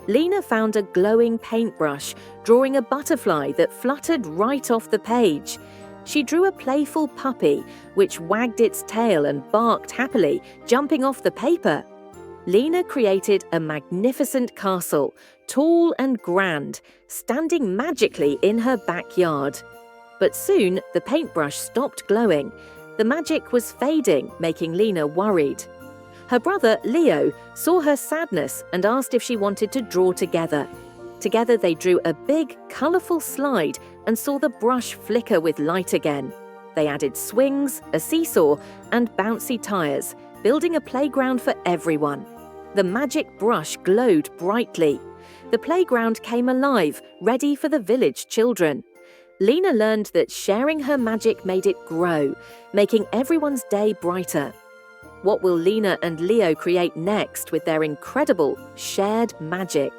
Lena found a glowing paintbrush, drawing a butterfly that fluttered right off the page. She drew a playful puppy, which wagged its tail and barked happily, jumping off the paper. Lena created a magnificent castle, tall and grand, standing magically in her backyard. But soon the paintbrush stopped glowing. The magic was fading, making Lena worried. Her brother, Leo, saw her sadness and asked if she wanted to draw together. Together they drew a big, colourful slide and saw the brush flicker with light again. They added swings, a seesaw, and bouncy tyres, building a playground for everyone. The magic brush glowed brightly. The playground came alive, ready for the village children. Lena learned that sharing her magic made it grow, making everyone's day brighter. What will Lena and Leo create next with their incredible shared magic?